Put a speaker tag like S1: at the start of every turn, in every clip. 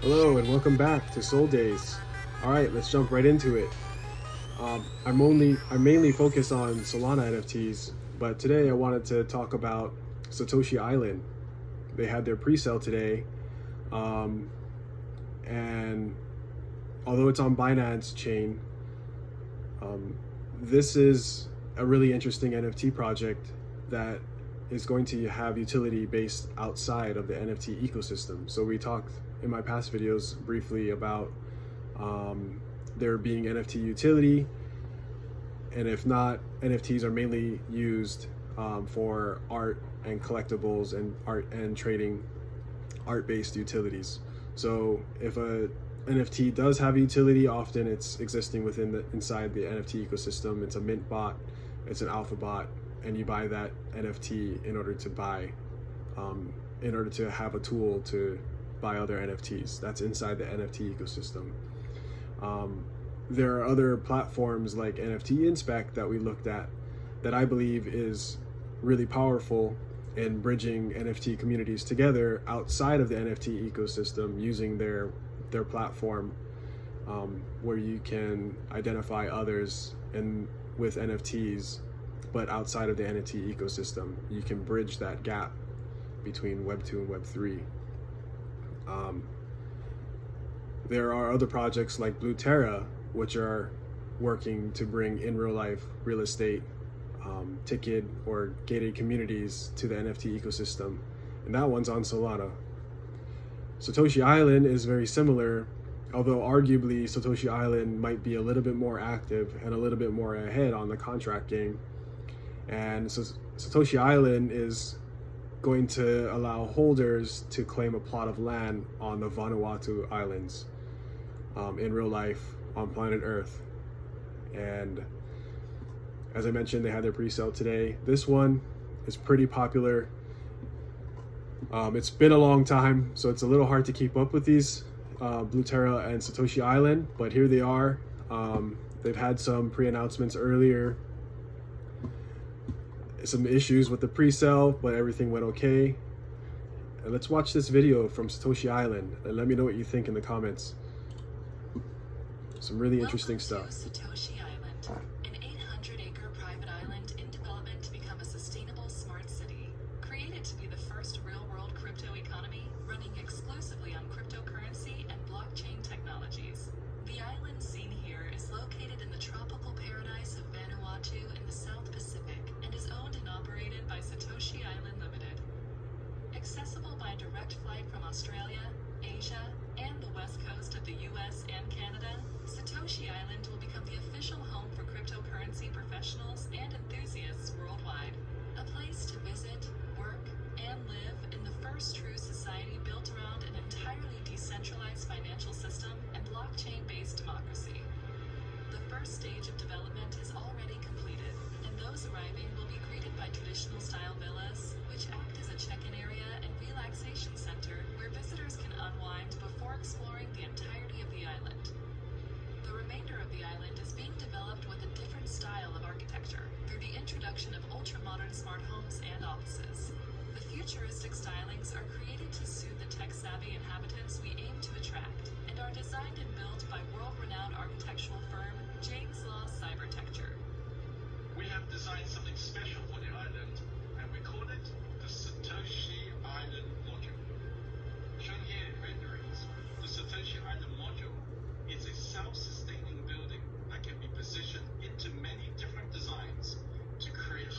S1: Hello and welcome back to Soul Days. Alright, let's jump right into it. I mainly focus on Solana NFTs, but today I wanted to talk about Satoshi Island. They had their pre-sale today, and although it's on Binance chain, this is a really interesting NFT project that is going to have utility based outside of the NFT ecosystem. So we talked in my past videos briefly about there being NFT utility, and if not, NFTs are mainly used for art and collectibles and art and trading art-based utilities. So if a NFT does have utility, often it's existing inside the NFT ecosystem. It's a mint bot, it's an alpha bot, and you buy that NFT in order to have a tool to buy other NFTs. That's inside the NFT ecosystem. There are other platforms like nftinspect that we looked at that I believe is really powerful in bridging NFT communities together outside of the NFT ecosystem, using their platform, where you can identify others with NFTs, but outside of the NFT ecosystem. You can bridge that gap between Web 2 and Web 3. There are other projects like Terra, which are working to bring in real life real estate, ticket or gated communities to the NFT ecosystem, and that one's on Solana. Satoshi Island is very similar, although arguably Satoshi Island might be a little bit more active and a little bit more ahead on the contract game. And so Satoshi Island is going to allow holders to claim a plot of land on the Vanuatu Islands, in real life on planet Earth. And as I mentioned, they had their pre-sale today. This one is pretty popular. It's been a long time, so it's a little hard to keep up with these, Terra and Satoshi Island, but here they are. They've had some pre-announcements earlier, some issues with the pre-sale, but everything went okay. And let's watch this video from Satoshi Island and let me know what you think in the comments. Some really interesting stuff.
S2: Satoshi Island, an 800-acre private island in development to become a sustainable smart city, created to be the first real-world crypto economy running exclusively on cryptocurrency and blockchain technologies. The island seen here is located in the tropical paradise of Vanuatu in the South Pacific and is owned and operated by Satoshi Island Limited. Accessible by direct flight from Australia, Asia, and the west coast of the US and Canada, Satoshi Island will become the official home for cryptocurrency professionals and enthusiasts worldwide. A place to visit, work, and live in the first true society built around an entirely decentralized financial system and blockchain-based democracy. The first stage of development is already completed, and those arriving will be greeted by traditional-style villas, which act as a check-in area and relaxation center where visitors can unwind before exploring the entirety of the island. The remainder of the island is being developed with a different style of architecture through the introduction of ultra-modern smart homes and offices. The futuristic stylings are created to suit the tech-savvy inhabitants we aim to attract, and are designed and built by world-renowned architectural firm James Law Cybertecture.
S3: We have designed something special for the island, and we call it the Satoshi Island Module. Shown here in renderings, the Satoshi Island Module is a self-sustaining building that can be positioned into many different designs to create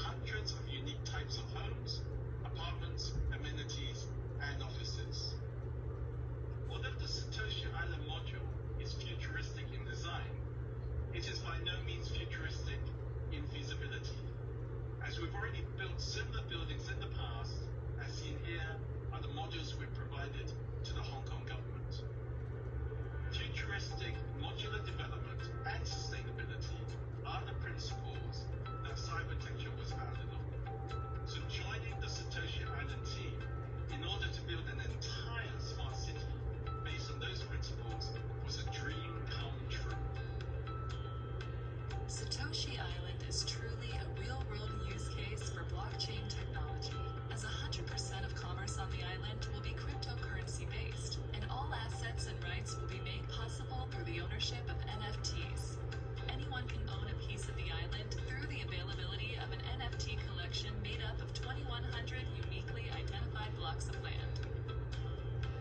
S2: blocks of land.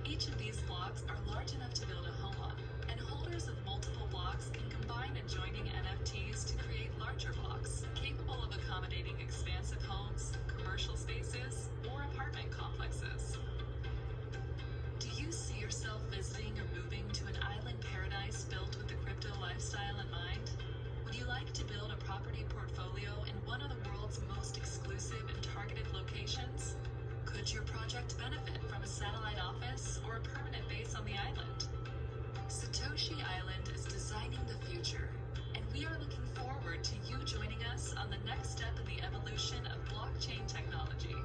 S2: Each of these blocks are large enough to build a home on, and holders of multiple blocks can combine adjoining NFTs to create larger blocks, capable of accommodating expansive homes, commercial spaces, or apartment complexes. Do you see yourself visiting or moving to an island paradise built with the crypto lifestyle in mind? Would you like to build a property portfolio in one of the world's most exclusive and targeted locations? Could your project benefit from a satellite office or a permanent base on the island? Satoshi Island is designing the future, and we are looking forward to you joining us on the next step in the evolution of blockchain technology.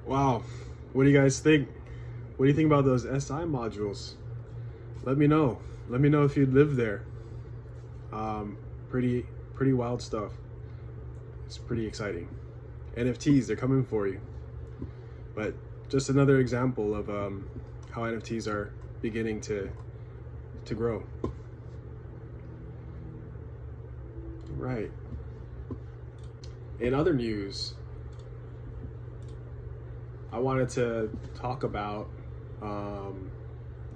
S1: Wow, what do you guys think? What do you think about those SI modules? Let me know. Let me know if you'd live there. Pretty wild stuff. It's pretty exciting. NFTs, they're coming for you. But just another example of how NFTs are beginning to grow. Right. In other news, I wanted to talk about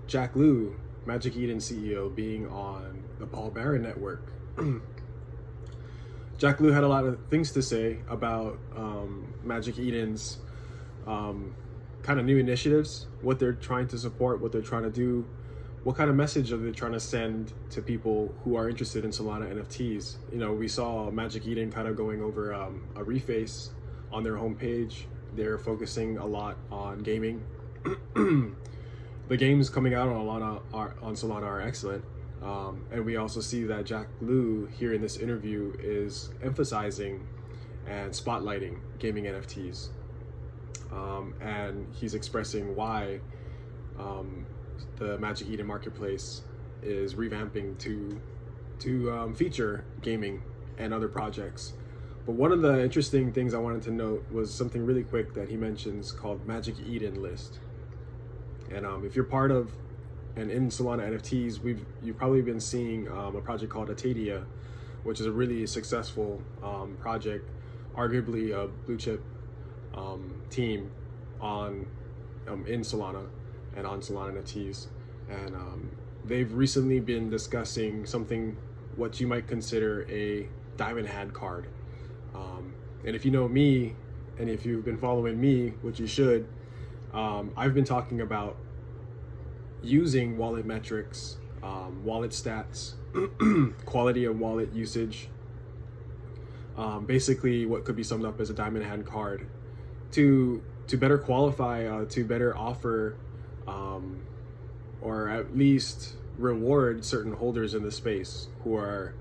S1: Jack Liu, Magic Eden CEO, being on the Paul Barron Network. Jack Liu had a lot of things to say about Magic Eden's kind of new initiatives, what they're trying to support, what they're trying to do, what kind of message are they trying to send to people who are interested in Solana NFTs. You know, we saw Magic Eden kind of going over a reface on their homepage. They're focusing a lot on gaming. The games coming out on Solana are excellent. And we also see that Jack Liu here in this interview is emphasizing and spotlighting gaming NFTs. And he's expressing why the Magic Eden marketplace is revamping to feature gaming and other projects. But one of the interesting things I wanted to note was something really quick that he mentions called Magic Eden List. And if you're part of and in Solana NFTs, you've probably been seeing a project called Atadia, which is a really successful project, arguably a blue chip team on in Solana and on Solana NFTs. And they've recently been discussing something what you might consider a diamond hand card. And if you know me, and if you've been following me, which you should, I've been talking about using wallet metrics, wallet stats, quality of wallet usage, basically what could be summed up as a diamond hand card, to better qualify, to better offer, or at least reward certain holders in the space who are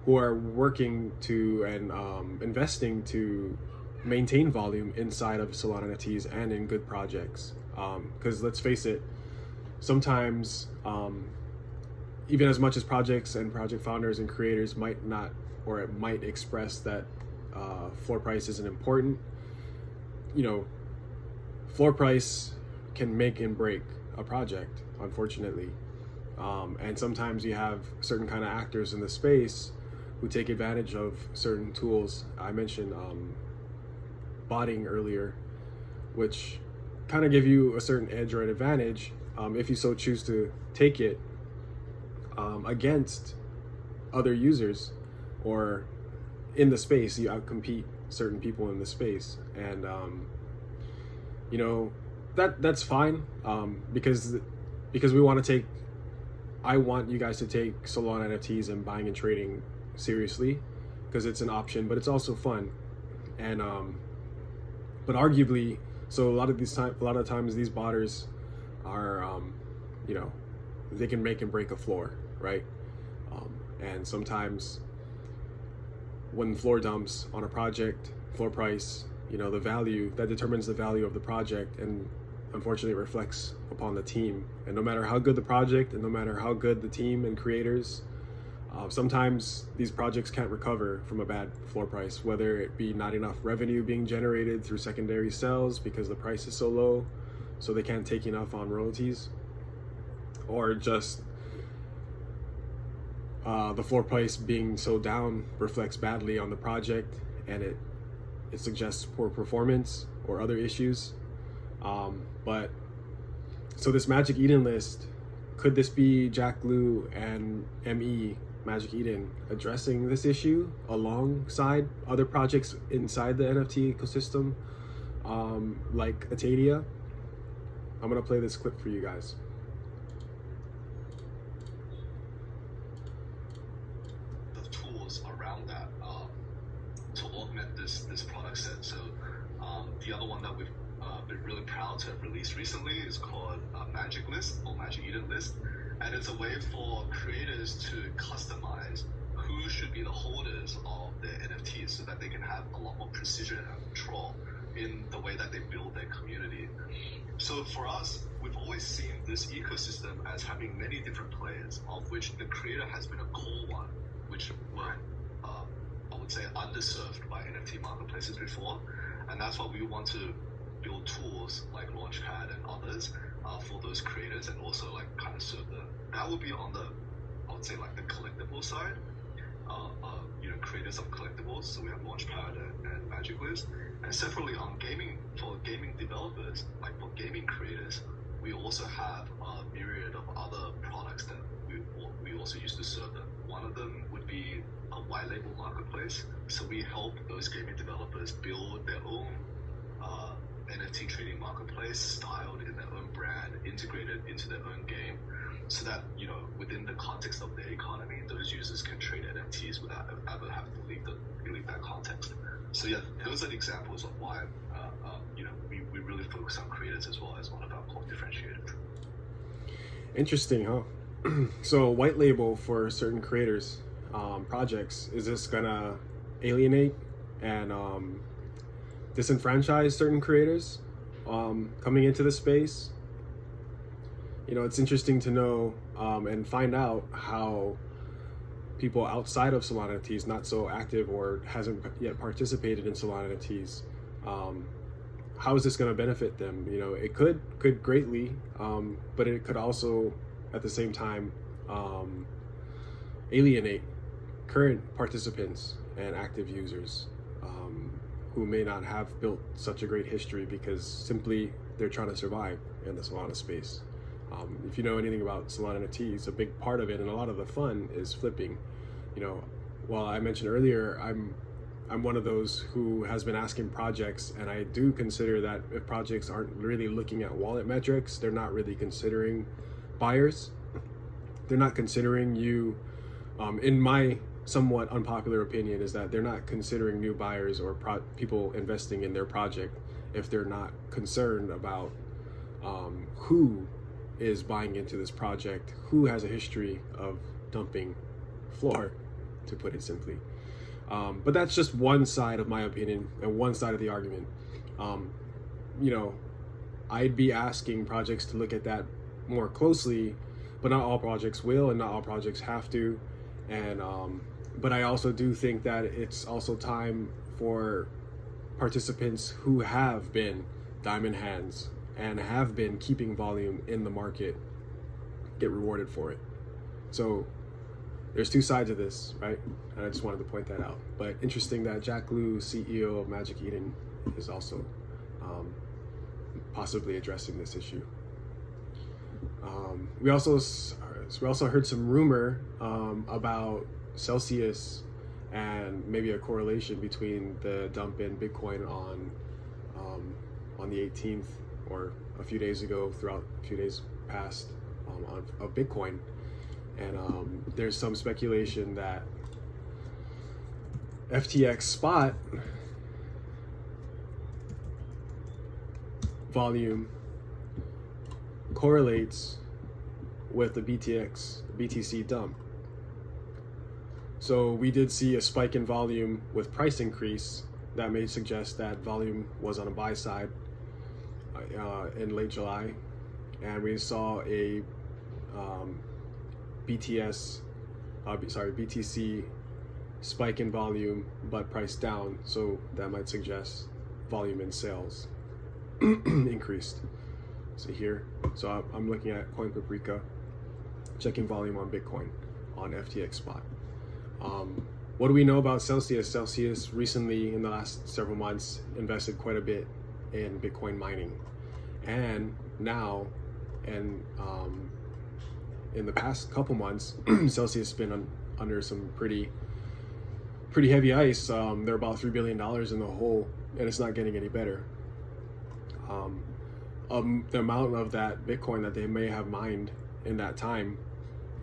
S1: working to and investing to maintain volume inside of Solana NFTs and in good projects. Because let's face it, sometimes even as much as projects and project founders and creators might not, or it might express that floor price isn't important, you know, floor price can make and break a project, unfortunately. And sometimes you have certain kind of actors in the space who take advantage of certain tools. I mentioned botting earlier, which kind of give you a certain edge or an advantage if you so choose to take it against other users or in the space. You outcompete certain people in the space, and you know, that's fine, because we want to take, I want you guys to take Solana NFTs and buying and trading seriously, because it's an option, but it's also fun. And but arguably, so a lot of times these botters are you know, they can make and break a floor, right? And sometimes when floor dumps on a project, floor price, you know, the value that determines the value of the project, and unfortunately reflects upon the team. And no matter how good the project and no matter how good the team and creators, sometimes these projects can't recover from a bad floor price, whether it be not enough revenue being generated through secondary sales because the price is so low, so they can't take enough on royalties, or just the floor price being so down reflects badly on the project, and it suggests poor performance or other issues. But so this Magic Eden list, could this be Jack Lu and ME Magic Eden addressing this issue alongside other projects inside the NFT ecosystem, like Atadia? I'm gonna play this clip for you guys.
S4: The tools around that to augment this product set. So the other one that we've been really proud to have released recently is called Magic List or Magic Eden List, and it's a way for creators to customize who should be the holders of their NFTs so that they can have a lot more precision and control in the way that they build their community. So for us, we've always seen this ecosystem as having many different players, of which the creator has been a core one, which were, I would say, underserved by NFT marketplaces before. And that's why we want to build tools like Launchpad and others for those creators, and also like kind of serve that would be on the, I would say, like the collectible side, creators of collectibles. So we have Launchpad and Magic List. And separately on gaming, for gaming developers, like for gaming creators, we also have a myriad of other products that we also use to serve them. One of them would be a white label marketplace. So we help those gaming developers build their own NFT trading marketplace, styled in their own brand, integrated into their own game, so that, within the context of their economy, those users can trade NFTs without ever having to leave that context. So yeah, those are examples of why we really focus on creators as well as one of our core differentiators.
S1: Interesting, huh? So white label for certain creators, projects, is this gonna alienate and disenfranchise certain creators coming into the space? It's interesting to know and find out how people outside of Solana NFTs, not so active or hasn't yet participated in Solana NFTs, how is this going to benefit them? It could greatly, but it could also at the same time alienate current participants and active users who may not have built such a great history because simply they're trying to survive in the Solana space. If you know anything about Solana NFTs, a big part of it and a lot of the fun is flipping. While I mentioned earlier, I'm one of those who has been asking projects, and I do consider that if projects aren't really looking at wallet metrics, they're not really considering buyers. They're not considering you, in my somewhat unpopular opinion, is that they're not considering new buyers or people investing in their project if they're not concerned about who is buying into this project, who has a history of dumping floor, to put it simply. But that's just one side of my opinion and one side of the argument. I'd be asking projects to look at that more closely, but not all projects will and not all projects have to. And but I also do think that it's also time for participants who have been diamond hands and have been keeping volume in the market get rewarded for it. So there's two sides of this, right? And I just wanted to point that out. But interesting that Jack Lu, CEO of Magic Eden, is also possibly addressing this issue. We also heard some rumor about Celsius and maybe a correlation between the dump in Bitcoin on the 18th or a few days ago, throughout a few days past of Bitcoin. And there's some speculation that FTX spot volume correlates with the BTC dump. So we did see a spike in volume with price increase that may suggest that volume was on a buy side in late July, and we saw a BTC spike in volume but price down, so that might suggest volume in sales increased. So I'm looking at coinpaprika, checking volume on Bitcoin. on FTX spot. What do we know about Celsius? Celsius recently, in the last several months, invested quite a bit in Bitcoin mining, and now, and in the past couple months, Celsius has been under some pretty heavy ice. They're about $3 billion in the hole, and it's not getting any better. The amount of that Bitcoin that they may have mined in that time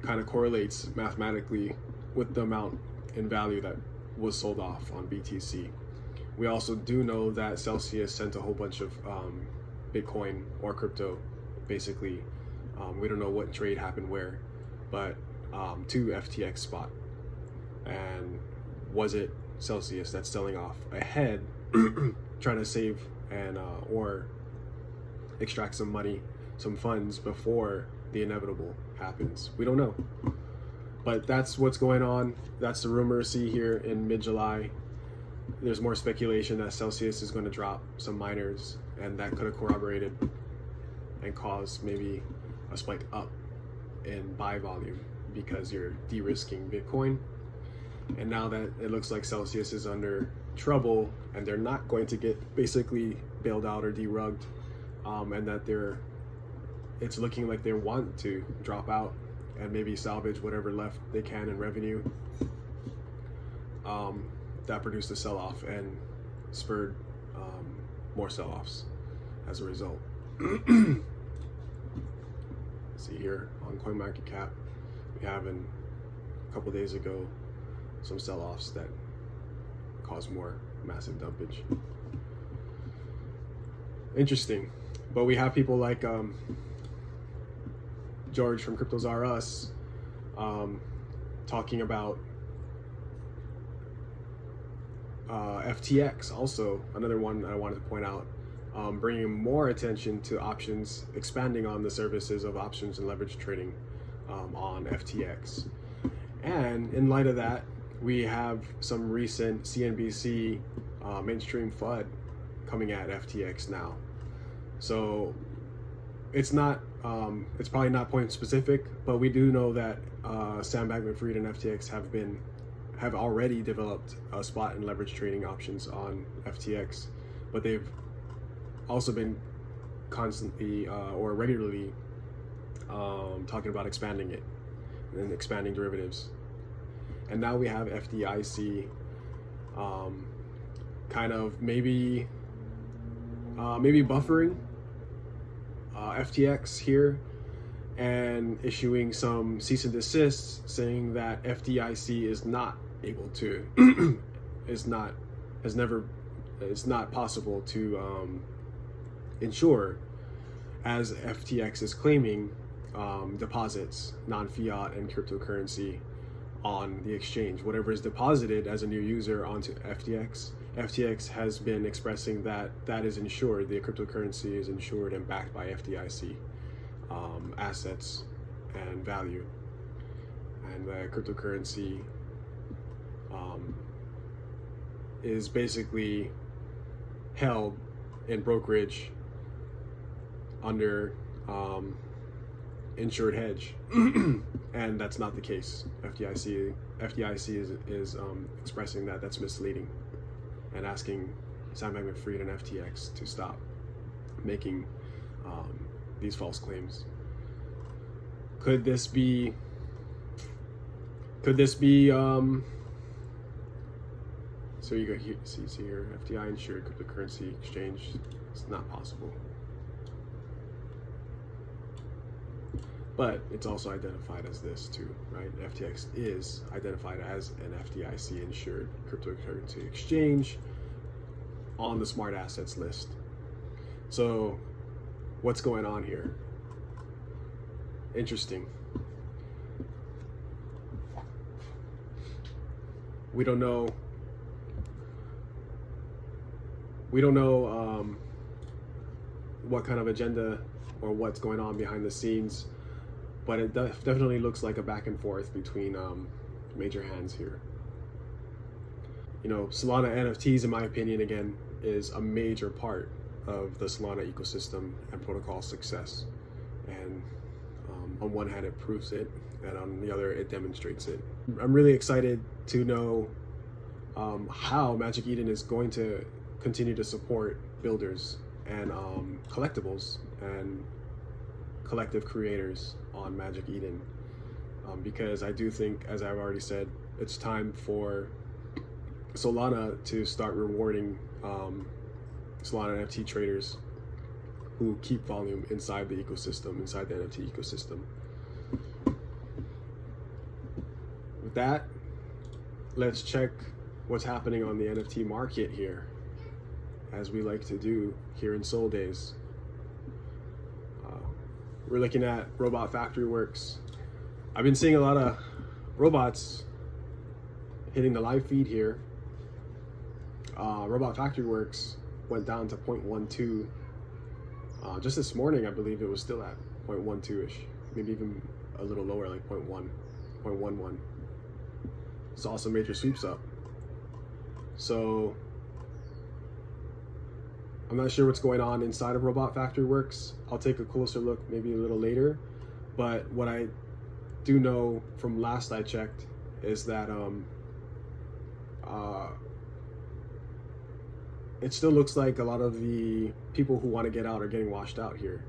S1: kind of correlates mathematically with the amount in value that was sold off on BTC. We also do know that Celsius sent a whole bunch of Bitcoin or crypto, basically. We don't know what trade happened where, but to FTX spot. And was it Celsius that's selling off ahead, trying to save and or extract some money, some funds before the inevitable happens? We don't know. But that's what's going on. That's the rumor. See here in mid-July, there's more speculation that Celsius is going to drop some miners, and that could have corroborated and caused maybe a spike up in buy volume because you're de-risking Bitcoin. And now that it looks like Celsius is under trouble and they're not going to get basically bailed out or derugged, and that it's looking like they want to drop out and maybe salvage whatever left they can in revenue, that produced a sell-off and spurred more sell-offs as a result. See here on CoinMarketCap, we have a couple days ago some sell-offs that caused more massive dumpage. Interesting. But we have people like George from Cryptos R Us talking about FTX, also another one I wanted to point out, bringing more attention to options, expanding on the services of options and leverage trading on FTX. And in light of that, we have some recent CNBC mainstream FUD coming at FTX now. So it's not, it's probably not point specific, but we do know that Sam Bankman-Fried and FTX have already developed spot and leverage trading options on FTX, but they've also been constantly or regularly talking about expanding it and expanding derivatives. And now we have FDIC kind of maybe buffering FTX here and issuing some cease and desist, saying that FDIC is not able to it's not possible to insure, as FTX is claiming, deposits, non-fiat and cryptocurrency on the exchange. Whatever is deposited as a new user onto FTX, FTX has been expressing that that is insured, the cryptocurrency is insured and backed by FDIC assets and value. And the cryptocurrency is basically held in brokerage under insured hedge, and that's not the case. FDIC is expressing that that's misleading and asking Sam Bankman-Fried and FTX to stop making these false claims. Could this be so you go here, see here, FDI insured cryptocurrency exchange? It's not possible. But it's also identified as this too, right? FTX is identified as an FDIC insured cryptocurrency exchange on the smart assets list. So what's going on here? Interesting. We don't know what kind of agenda or what's going on behind the scenes, but it definitely looks like a back and forth between major hands here. You know, Solana NFTs, in my opinion, again, is a major part of the Solana ecosystem and protocol success. And on one hand it proves it, and on the other it demonstrates it. I'm really excited to know how Magic Eden is going to continue to support builders and collectibles and collective creators on Magic Eden, because I do think, as I've already said, it's time for Solana to start rewarding Solana NFT traders who keep volume inside the ecosystem, inside the NFT ecosystem. With that, let's check what's happening on the NFT market here, as we like to do here in Soul Days. We're looking at Robot Factory Works. I've been seeing a lot of robots hitting the live feed here. Robot Factory Works went down to 0.12. Just this morning, I believe it was still at 0.12-ish, maybe even a little lower, like 0.11. Saw some major sweeps up. So I'm not sure what's going on inside of Robot Factory Works. I'll take a closer look maybe a little later. But what I do know from last I checked is that it still looks like a lot of the people who want to get out are getting washed out here.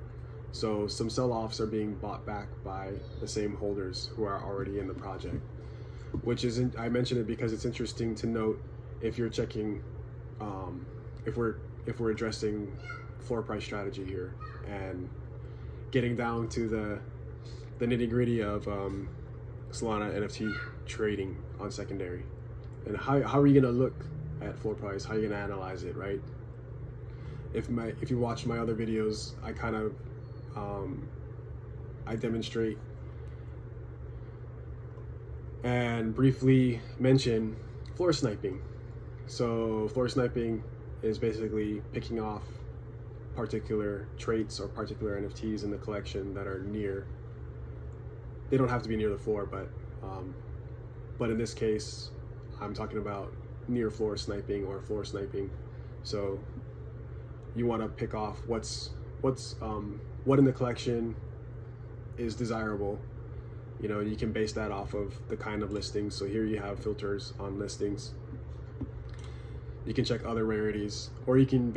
S1: So some sell-offs are being bought back by the same holders who are already in the project, which isn't, I mention it because it's interesting to note if you're checking, if we're addressing floor price strategy here and getting down to the nitty-gritty of Solana NFT trading on secondary, and how are you gonna look at floor price? How are you gonna analyze it, right? If you watch my other videos, I kind of I demonstrate and briefly mention floor sniping. So floor sniping is basically picking off particular traits or particular NFTs in the collection that are near. They don't have to be near the floor, but in this case, I'm talking about near floor sniping or floor sniping. So you want to pick off what in the collection is desirable. You know, you can base that off of the kind of listings. So here you have filters on listings. You can check other rarities, or you can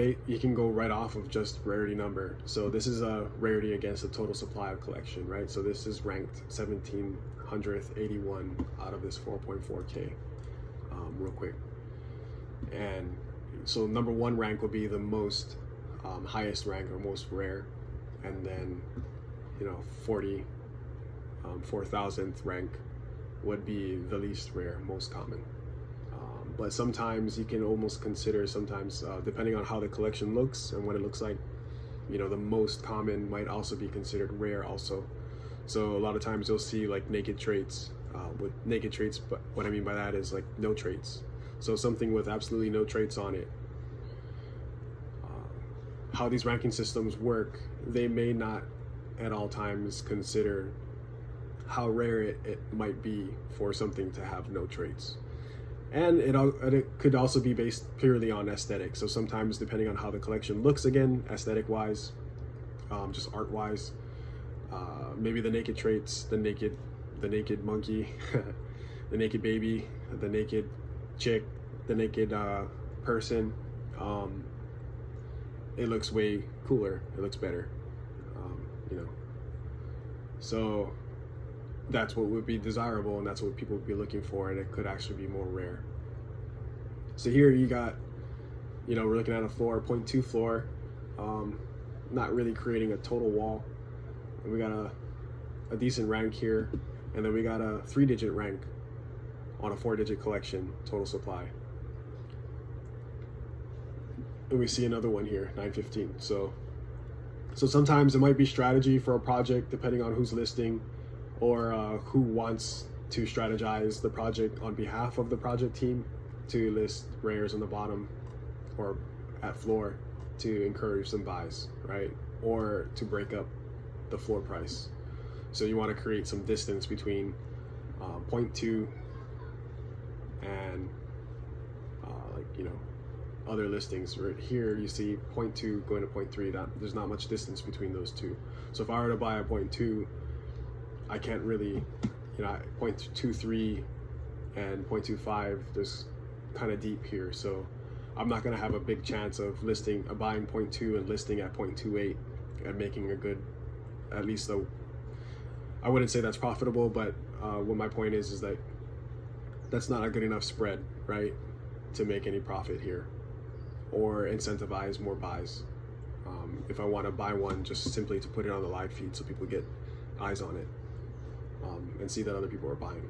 S1: go right off of just rarity number. So this is a rarity against the total supply of collection, right? So this is ranked 1781 out of this 4.4K, real quick. And so number one rank would be the most highest rank or most rare, and then 4,000th rank would be the least rare, most common. But sometimes you can almost consider, depending on how the collection looks and what it looks like, the most common might also be considered rare also. So a lot of times you'll see like naked traits, but what I mean by that is like no traits. So something with absolutely no traits on it. How these ranking systems work, they may not at all times consider how rare it might be for something to have no traits. And it could also be based purely on aesthetic. So sometimes, depending on how the collection looks, again, aesthetic-wise, just art-wise, maybe the naked traits, the naked monkey, the naked baby, the naked chick, the naked person, it looks way cooler. It looks better, So that's what would be desirable, and that's what people would be looking for, and it could actually be more rare. So here you got, we're looking at a floor, 0.2 floor, not really creating a total wall. And we got a decent rank here, and then we got a 3-digit rank on a 4-digit collection, total supply. And we see another one here, 915. So sometimes it might be strategy for a project, depending on who's listing, or who wants to strategize the project on behalf of the project team to list rares on the bottom or at floor to encourage some buys, right? Or to break up the floor price. So you want to create some distance between 0.2 and other listings. Right here you see 0.2 going to 0.3. There's not much distance between those two. So if I were to buy a 0.2, I can't really, 0.23 and 0.25, there's kind of deep here. So I'm not going to have a big chance of buying 0.2 and listing at 0.28 and making a good, at least I wouldn't say that's profitable, but what my point is that that's not a good enough spread, right, to make any profit here or incentivize more buys. If I want to buy one, just simply to put it on the live feed so people get eyes on it and see that other people are buying.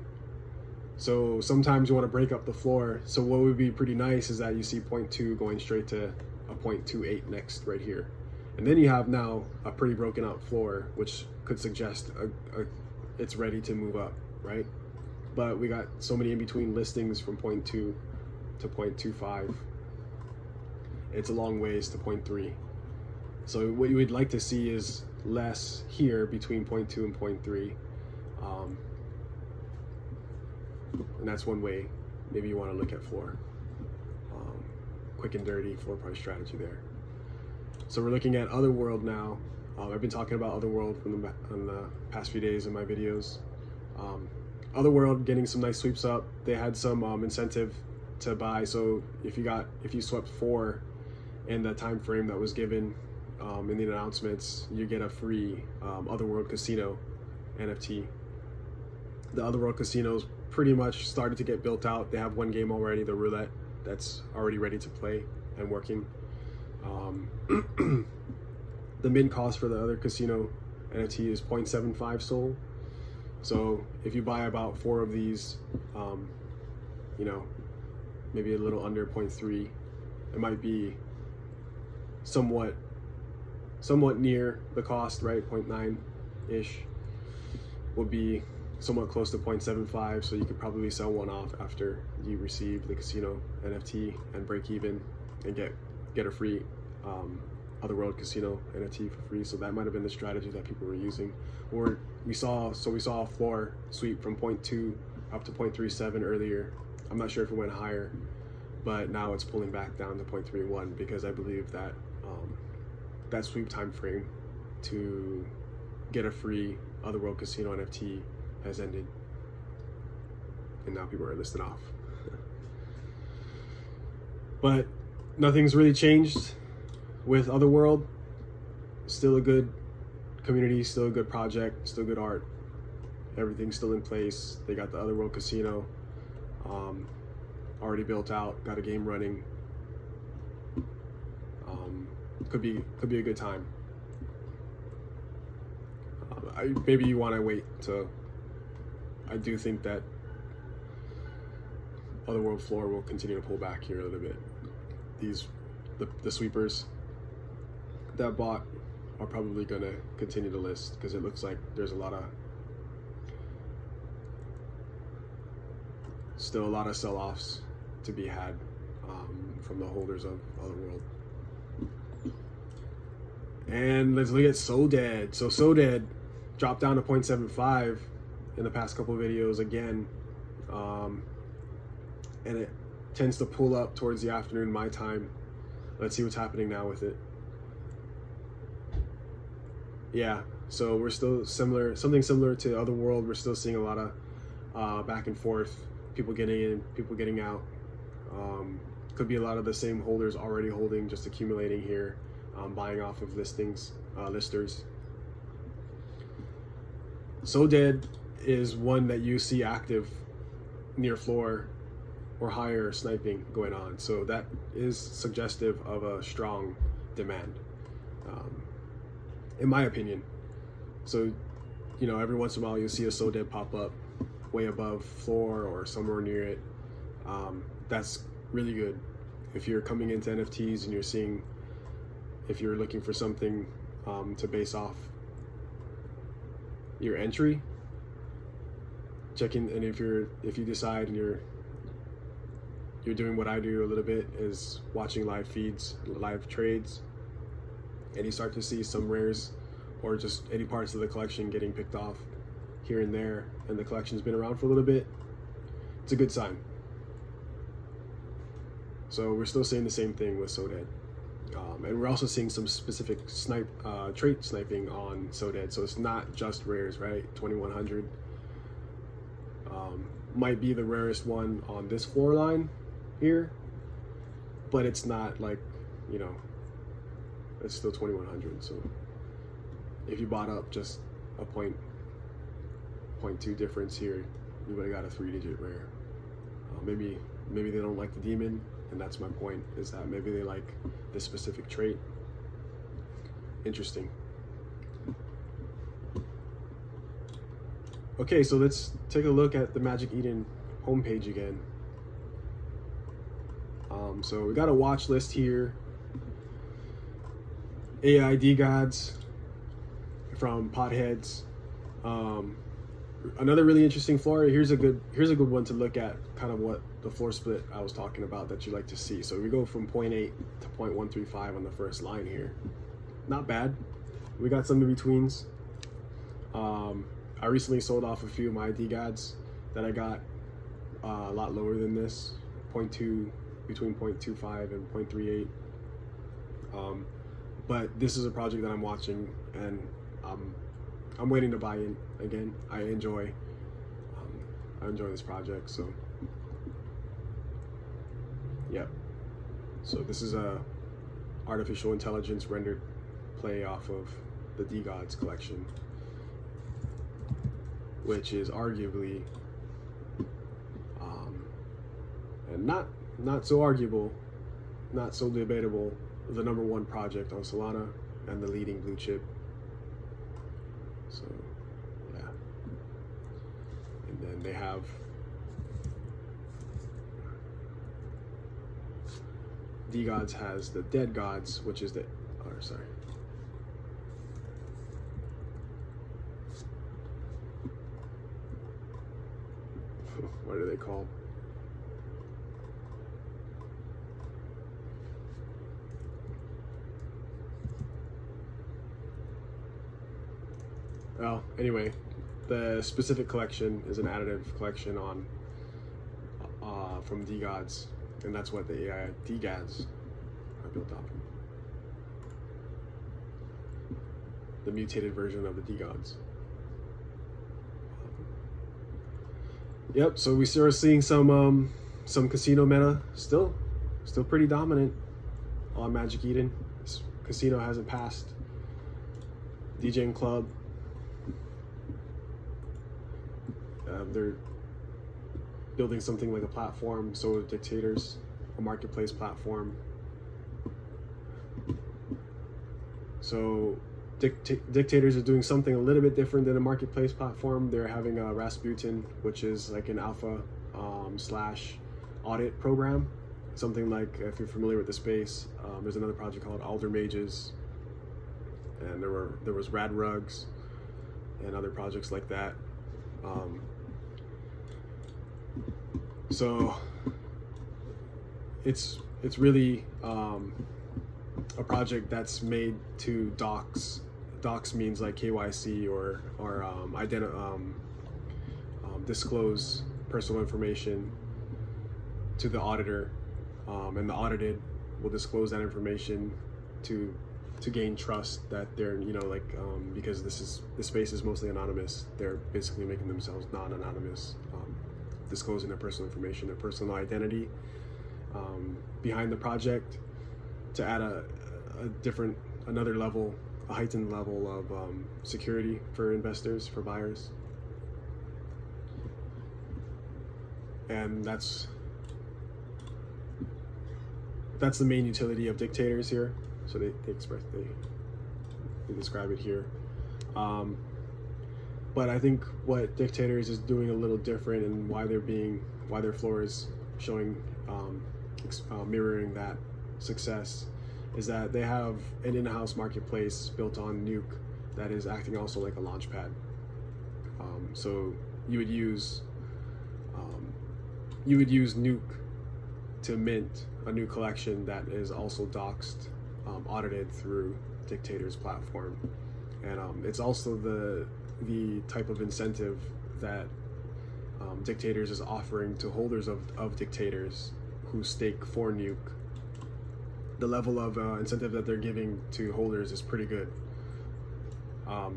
S1: So sometimes you want to break up the floor. So what would be pretty nice is that you see 0.2 going straight to a 0.28 next right here. And then you have now a pretty broken out floor, which could suggest it's ready to move up, right? But we got so many in between listings from 0.2 to 0.25. It's a long ways to 0.3. So what you would like to see is less here between 0.2 and 0.3. And that's one way maybe you want to look at floor. Quick and dirty floor price strategy there. So we're looking at Otherworld now. I've been talking about Otherworld on the past few days in my videos. Otherworld getting some nice sweeps up. They had some incentive to buy. So if you swept 4 in the time frame that was given in the announcements, you get a free Otherworld Casino NFT. The Otherworld Casino's pretty much started to get built out. They have one game already, the roulette, that's already ready to play and working. The min cost for the other casino NFT is 0.75 Sol. So if you buy about 4 of these, maybe a little under 0.3, it might be somewhat near the cost, right? 0.9-ish would be somewhat close to 0.75, so you could probably sell one off after you receive the casino NFT and break even and get a free Otherworld Casino NFT for free. So that might have been the strategy that people were using. Or we saw a floor sweep from 0.2 up to 0.37 earlier. I'm not sure if it went higher, but now it's pulling back down to 0.31 because I believe that that sweep time frame to get a free Otherworld Casino NFT has ended, and now people are listed off. But nothing's really changed with Otherworld. Still a good community, still a good project, still good art. Everything's still in place. They got the Otherworld Casino already built out, got a game running. Could be a good time. Maybe you want to wait to. I do think that Otherworld floor will continue to pull back here a little bit. The sweepers that bought are probably going to continue to list because it looks like there's still a lot of sell-offs to be had from the holders of Otherworld. And let's look at SoDead. So SoDead dropped down to 0.75 in the past couple of videos again, and it tends to pull up towards the afternoon my time. Let's see what's happening now with it. Yeah, so we're still something similar to Otherworld. We're still seeing a lot of back and forth, people getting in, people getting out. Could be a lot of the same holders already holding, just accumulating here, buying off of listers. SoDead is one that you see active near floor or higher sniping going on. So that is suggestive of a strong demand, in my opinion. So, every once in a while you'll see a SoDead pop up way above floor or somewhere near it. That's really good. If you're coming into NFTs and if you're looking for something to base off your entry, checking, and if you decide and you're doing what I do a little bit, is watching live feeds, live trades, and you start to see some rares or just any parts of the collection getting picked off here and there, and the collection's been around for a little bit, it's a good sign. So we're still saying the same thing with SoDead. And we're also seeing some specific trait sniping on SoDead, so it's not just rares, right? 2100 might be the rarest one on this floor line here, but it's not like, you know, it's still 2100. So if you bought up just a 0.2 difference here, you would have got a 3-digit rare. Maybe they don't like the demon, and that's my point, is that maybe they like this specific trait. Interesting. Okay, so let's take a look at the Magic Eden homepage again. So we got a watch list here. AID gods from Potheads. Another really interesting floor. Here's a good one to look at, kind of what the floor split I was talking about that you like to see. So we go from 0.8 to 0.135 on the first line here. Not bad. We got some in betweens. I recently sold off a few of my ID gods that I got a lot lower than this, between 0.25 and 0.38. But this is a project that I'm watching, and I'm waiting to buy in again. I enjoy this project, so yeah. So this is a artificial intelligence rendered play off of the D-Gods collection, which is arguably and not so arguable, not so debatable, the #1 project on Solana and the leading blue chip. So yeah, and then they have D-Gods has the Dead Gods, which is the what are they called? Well, anyway, the specific collection is an additive collection on from D-Gods, and that's what the AI D-Gods are built off of. The mutated version of the D-Gods. Yep, so we start seeing some casino meta still pretty dominant on Magic Eden. This casino hasn't passed. DJing Club. They're building something like a platform, so with Dictators, a marketplace platform. So Dictators are doing something a little bit different than a marketplace platform. They're having a Rasputin, which is like an alpha / audit program. Something like, if you're familiar with the space, there's another project called Alder Mages, and there was Rad Rugs and other projects like that. So it's really a project that's made to docs. Docs means like KYC or disclose personal information to the auditor, and the audited will disclose that information to gain trust that they're, because the space is mostly anonymous. They're basically making themselves non-anonymous, disclosing their personal information, their personal identity behind the project to add another level, a heightened level of security for investors, for buyers. And that's the main utility of Dictators here. So they describe it here. But I think what Dictators is doing a little different, and why their floor is showing mirroring that success, is that they have an in-house marketplace built on Nuke that is acting also like a launch pad. So you would use Nuke to mint a new collection that is also doxed, audited through Dictators platform, and it's also the type of incentive that Dictators is offering to holders of Dictators who stake for Nuke. the level of incentive that they're giving to holders is pretty good. What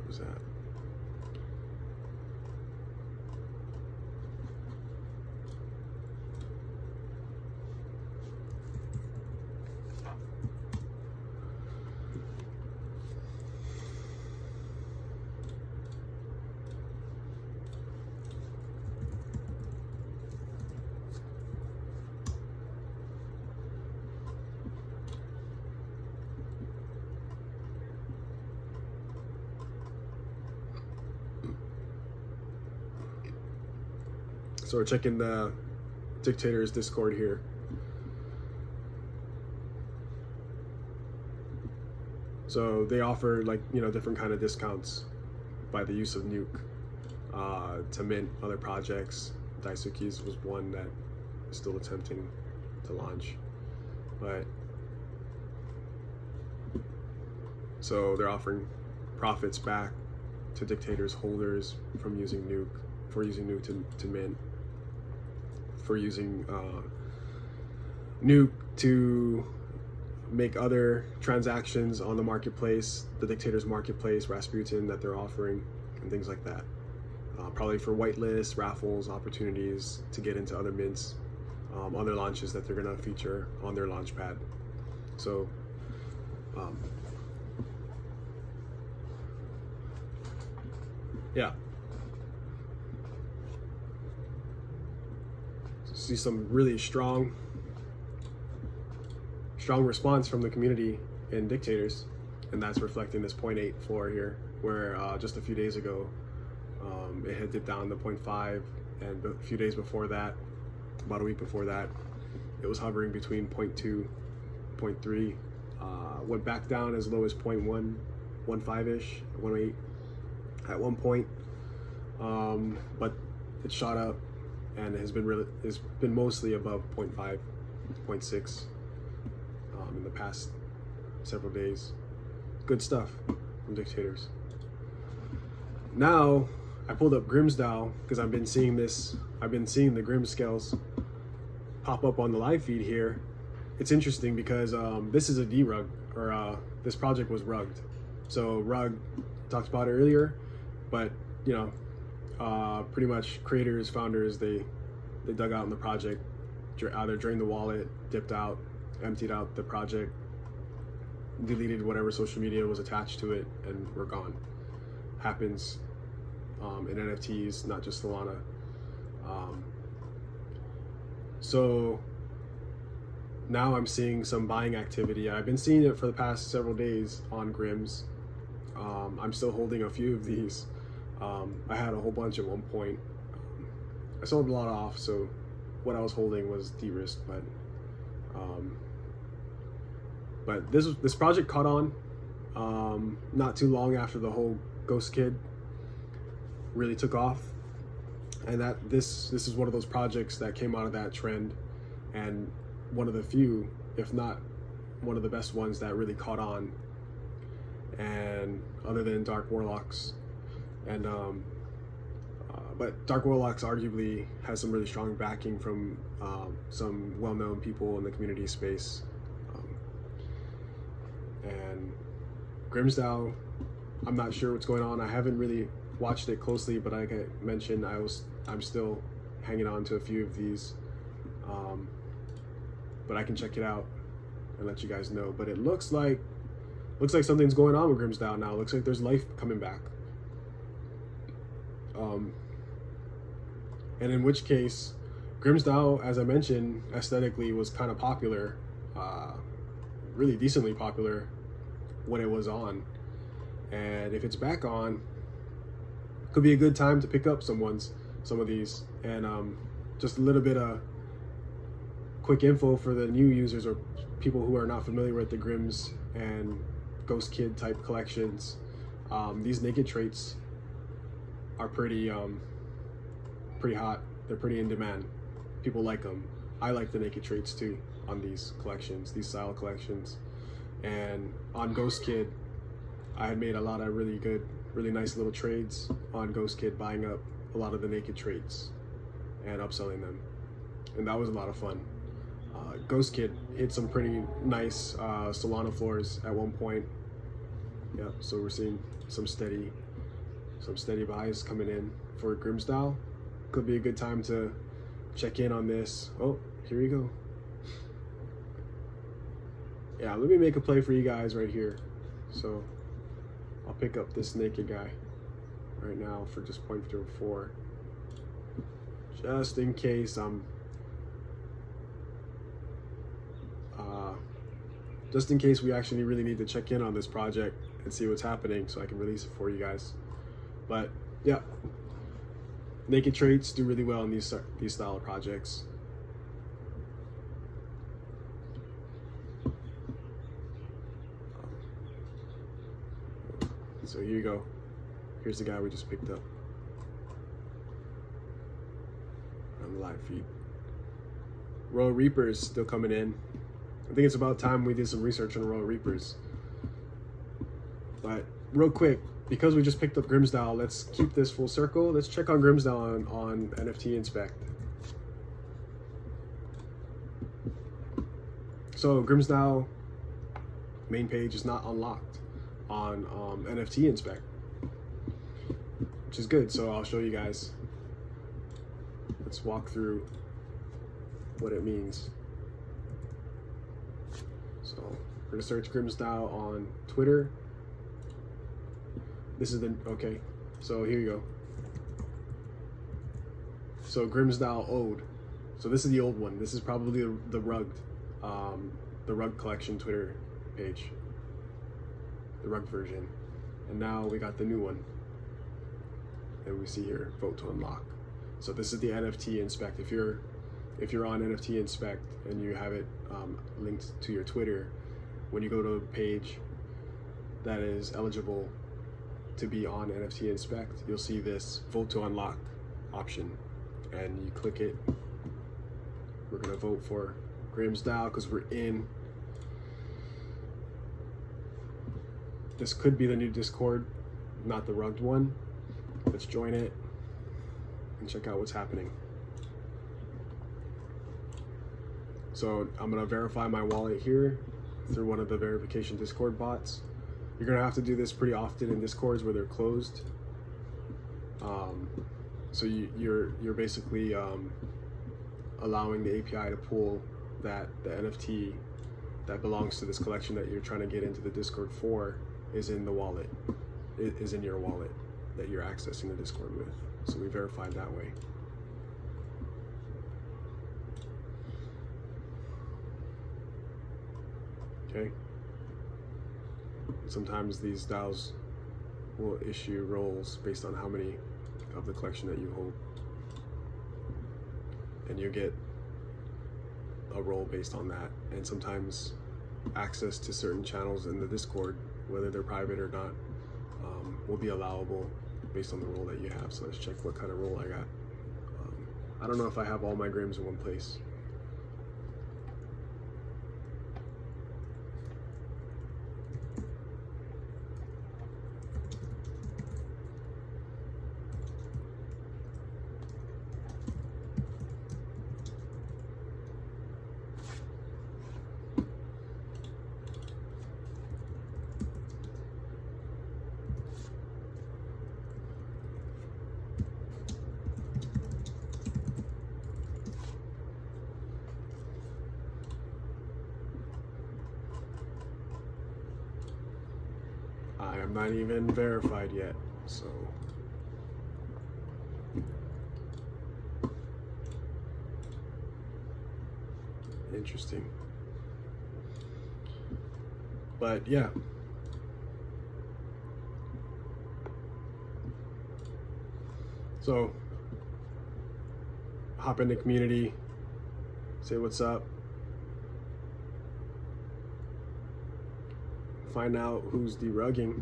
S1: was that? So we're checking the Dictators Discord here. So they offer, like, you know, different kind of discounts by the use of Nuke to mint other projects. Daisuke's was one that is still attempting to launch, but so they're offering profits back to Dictators holders from using Nuke, for using Nuke to mint, for using Nuke to make other transactions on the marketplace, the Dictators marketplace, Rasputin that they're offering, and things like that. Probably for whitelist, raffles, opportunities to get into other mints, other launches that they're gonna feature on their launch pad. So yeah. See some really strong response from the community in Dictators, and that's reflecting this 0.8 floor here, where just a few days ago it had dipped down to 0.5, and a few days before that, about a week before that, it was hovering between 0.2, 0.3, went back down as low as 0.1, 1.5-ish, 1.8 at one point, but it shot up and has been mostly above 0.5, 0.6 in the past several days. Good stuff from Dictators. Now I pulled up GrimzDAO because I've been seeing the Grim scales pop up on the live feed here. It's interesting because this is a derug, or this project was rugged. So Rug talked about it earlier, but you know, pretty much creators, founders, they dug out in the project, either drained the wallet, dipped out, emptied out the project, deleted whatever social media was attached to it, and we're gone. Happens in NFTs, not just Solana. So now I'm seeing some buying activity. I've been seeing it for the past several days on Grims. I'm still holding a few of these. I had a whole bunch at one point. I sold a lot off, so what I was holding was de-risked, but this project caught on not too long after the whole Ghost Kid really took off, and that this is one of those projects that came out of that trend, and one of the few, if not one of the best ones, that really caught on. And other than Dark Warlocks, and but Dark Warlocks arguably has some really strong backing from some well-known people in the community space. And GrimzDAO, I'm not sure what's going on. I haven't really watched it closely, but like I mentioned, I'm still hanging on to a few of these. But I can check it out and let you guys know. But it looks like something's going on with GrimzDAO now. It looks like there's life coming back. And in which case, GrimzDAO, as I mentioned, aesthetically was kind of popular, really decently popular when it was on. And if it's back on, could be a good time to pick up some of these. And just a little bit of quick info for the new users or people who are not familiar with the Grims and Ghost Kid type collections. These naked traits are pretty hot. They're pretty in demand. People like them. I like the naked traits too on these collections, these style collections. And on Ghost Kid, I had made a lot of really good really nice little trades on GhostKid, buying up a lot of the naked traits and upselling them, and that was a lot of fun. GhostKid hit some pretty nice Solana floors at one point. Yeah, so we're seeing some steady buys coming in for GrimzDAO. Could be a good time to check in on this. Oh, here you go. Yeah, let me make a play for you guys right here. So I'll pick up this naked guy right now for just 0.04, just in case just in case we actually really need to check in on this project and see what's happening, so I can release it for you guys. But yeah, naked traits do really well in these style of projects. So here you go. Here's the guy we just picked up on the live feed. Royal Reapers still coming in. I think it's about time we did some research on Royal Reapers. But real quick, because we just picked up GrimzDAO, let's keep this full circle. Let's check on GrimzDAO on nftinspect. So GrimzDAO main page is not unlocked on nftinspect, which is good. So I'll show you guys. Let's walk through what it means. So we're gonna search GrimzDAO on Twitter. This is the, okay, so here you go. So GrimzDAO Ode. So this is the old one. This is probably the rug collection Twitter page, the rug version. And now we got the new one. And we see here, vote to unlock. So this is the NFT inspect. If you're on NFT inspect and you have it linked to your Twitter, when you go to a page that is eligible to be on NFT inspect, you'll see this vote to unlock option, and you click it. We're gonna vote for GrimzDAO because we're in. This could be the new Discord, not the rugged one. Let's join it and check out what's happening. So I'm gonna verify my wallet here through one of the verification Discord bots. You're gonna have to do this pretty often in Discords where they're closed. So you're basically allowing the API to pull the NFT that belongs to this collection that you're trying to get into the Discord for is in the wallet. It is in your wallet that you're accessing the Discord with. So we verified that way. Okay. Sometimes these DAOs will issue roles based on how many of the collection that you hold, and you get a role based on that. And sometimes access to certain channels in the Discord, whether they're private or not, will be allowable based on the role that you have. So let's check what kind of role I got. I don't know if I have all my Grims in one place. I am not even verified yet, so interesting. But yeah. So hop in the community, say what's up, find out who's derugging,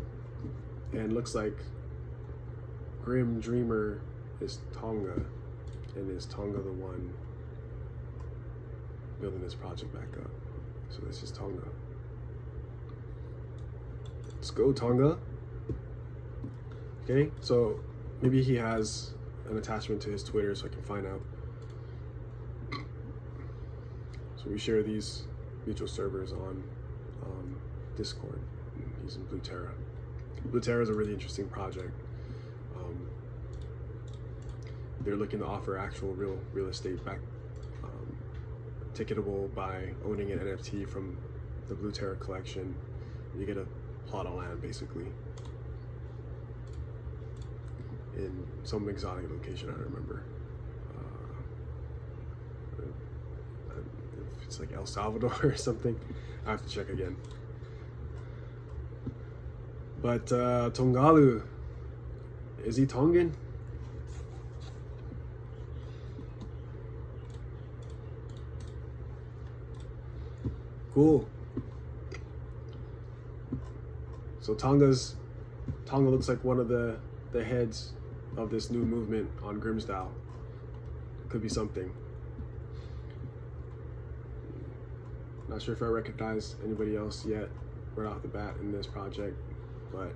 S1: and looks like Grim Dreamer is Tonga, and is Tonga the one building this project back up. So this is Tonga. Let's go, Tonga. Okay, so maybe he has an attachment to his Twitter so I can find out. So we share these mutual servers on Discord. He's in Blue Terra. Blue Terra is a really interesting project. They're looking to offer actual real estate back, ticketable by owning an NFT from the Blue Terra collection. You get a plot of land basically in some exotic location. I don't remember. If it's like El Salvador or something, I have to check again. But Tongalu, is he Tongan? Cool. So Tonga looks like one of the heads of this new movement on GrimzDAO. Could be something. Not sure if I recognize anybody else yet right off the bat in this project, but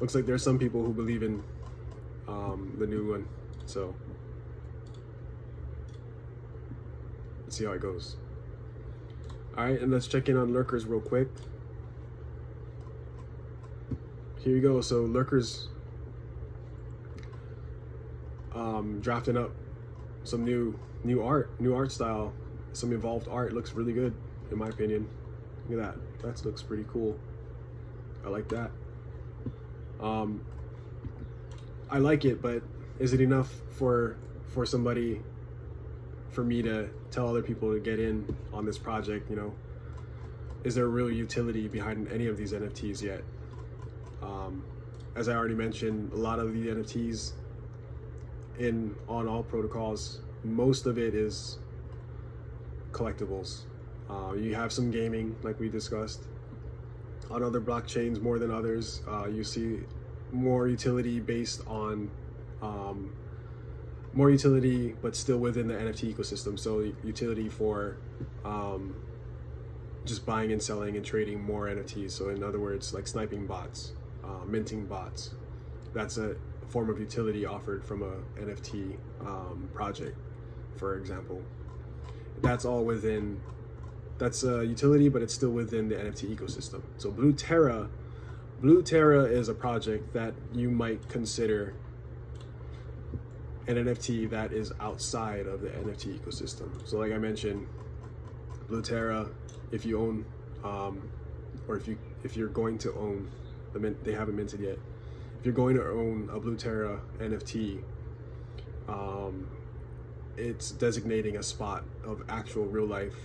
S1: looks like there's some people who believe in the new one. So let's see how it goes. All right, and let's check in on lurkers real quick. Here you go. So lurkers drafting up some new art style, some evolved art. Looks really good in my opinion. Look at that. That looks pretty cool. I like that. I like it, but is it enough for me to tell other people to get in on this project? You know, is there a real utility behind any of these NFTs yet? As I already mentioned, a lot of the NFTs on all protocols, most of it is collectibles. You have some gaming, like we discussed. On other blockchains, more than others, you see more utility based on more utility, but still within the NFT ecosystem. So utility for just buying and selling and trading more NFTs. So in other words, like sniping bots, minting bots. That's a form of utility offered from a NFT project, for example. That's all within, that's a utility, but it's still within the NFT ecosystem. So Blue Terra is a project that you might consider an NFT that is outside of the NFT ecosystem. So like I mentioned, Blue Terra, if you own, or if you're going to own, they haven't minted yet. If you're going to own a Blue Terra NFT, it's designating a spot of actual real life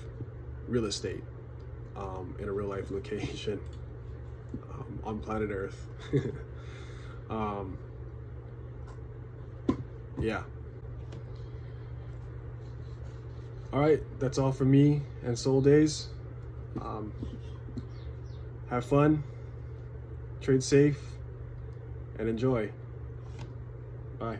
S1: real estate in a real life location on planet Earth. Yeah. All right, that's all for me and Soul Days. Have fun, trade safe, and enjoy. Bye.